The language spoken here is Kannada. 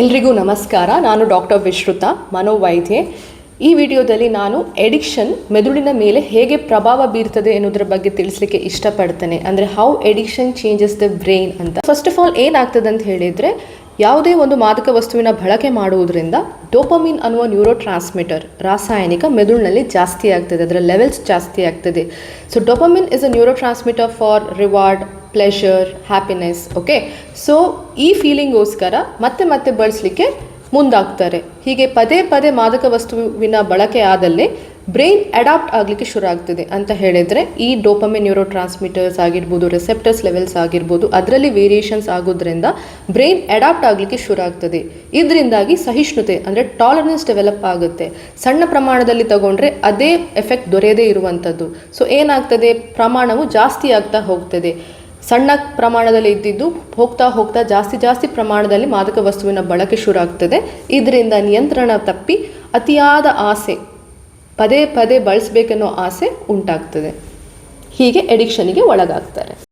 ಎಲ್ರಿಗೂ ನಮಸ್ಕಾರ. ನಾನು ಡಾಕ್ಟರ್ ವಿಶ್ರುತಾ, ಮನೋವೈದ್ಯೆ. ಈ ವಿಡಿಯೋದಲ್ಲಿ ನಾನು ಎಡಿಕ್ಷನ್ ಮೆದುಳಿನ ಮೇಲೆ ಹೇಗೆ ಪ್ರಭಾವ ಬೀರ್ತದೆ ಎನ್ನುವುದರ ಬಗ್ಗೆ ತಿಳಿಸಲಿಕ್ಕೆ ಇಷ್ಟಪಡ್ತೇನೆ. ಅಂದರೆ how addiction changes the brain ಅಂತ. ಫಸ್ಟ್ ಆಫ್ ಆಲ್ ಏನಾಗ್ತದೆ ಅಂತ ಹೇಳಿದರೆ, ಯಾವುದೇ ಒಂದು ಮಾದಕ ವಸ್ತುವಿನ ಬಳಕೆ ಮಾಡುವುದರಿಂದ ಡೋಪಮಿನ್ ಅನ್ನುವ ನ್ಯೂರೋ ಟ್ರಾನ್ಸ್ಮಿಟರ್ ರಾಸಾಯನಿಕ ಮೆದುಳಿನಲ್ಲಿ ಜಾಸ್ತಿ ಆಗ್ತದೆ, ಅದರ ಲೆವೆಲ್ಸ್ ಜಾಸ್ತಿ ಆಗ್ತದೆ. So dopamine is a neuro transmitter for reward, pleasure, happiness. Okay, so ಈ ಫೀಲಿಂಗೋಸ್ಕರ ಮತ್ತೆ ಮತ್ತೆ ಬಳಸಲಿಕ್ಕೆ ಮುಂದಾಗ್ತಾರೆ. ಹೀಗೆ ಪದೇ ಪದೇ ಮಾದಕ ವಸ್ತುವಿನ ಬಳಕೆ ಆದಲ್ಲೇ ಬ್ರೈನ್ ಅಡಾಪ್ಟ್ ಆಗಲಿಕ್ಕೆ ಶುರು ಆಗ್ತದೆ. ಅಂತ ಹೇಳಿದರೆ ಈ ಡೋಪಮಿನ್ ನ್ಯೂರೋ ಟ್ರಾನ್ಸ್ಮಿಟರ್ಸ್ ಆಗಿರ್ಬೋದು, ರಿಸೆಪ್ಟರ್ಸ್ ಲೆವೆಲ್ಸ್ ಆಗಿರ್ಬೋದು, ಅದರಲ್ಲಿ ವೇರಿಯೇಷನ್ಸ್ ಆಗೋದ್ರಿಂದ ಬ್ರೈನ್ ಅಡಾಪ್ಟ್ ಆಗಲಿಕ್ಕೆ ಶುರು ಆಗ್ತದೆ. ಇದರಿಂದಾಗಿ ಸಹಿಷ್ಣುತೆ ಅಂದರೆ ಟಾಲರೆನ್ಸ್ ಡೆವಲಪ್ ಆಗುತ್ತೆ. ಸಣ್ಣ ಪ್ರಮಾಣದಲ್ಲಿ ತಗೊಂಡ್ರೆ ಅದೇ ಎಫೆಕ್ಟ್ ದೊರೆಯದೇ ಇರುವಂಥದ್ದು. ಸೊ ಏನಾಗ್ತದೆ, ಪ್ರಮಾಣವು ಜಾಸ್ತಿ ಆಗ್ತಾ ಹೋಗ್ತದೆ. ಸಣ್ಣ ಪ್ರಮಾಣದಲ್ಲಿ ಇದ್ದಿದ್ದು ಹೋಗ್ತಾ ಹೋಗ್ತಾ ಜಾಸ್ತಿ ಪ್ರಮಾಣದಲ್ಲಿ ಮಾದಕ ವಸ್ತುವಿನ ಬಳಕೆ ಶುರು ಆಗ್ತದೆ. ಇದರಿಂದ ನಿಯಂತ್ರಣ ತಪ್ಪಿ ಅತಿಯಾದ ಆಸೆ, ಪದೇ ಪದೇ ಬಳಸಬೇಕೆನ್ನೋ ಆಸೆ ಉಂಟಾಗ್ತದೆ. ಹೀಗೆ ಎಡಿಕ್ಷನಿಗೆ ಒಳಗಾಗ್ತಾರೆ.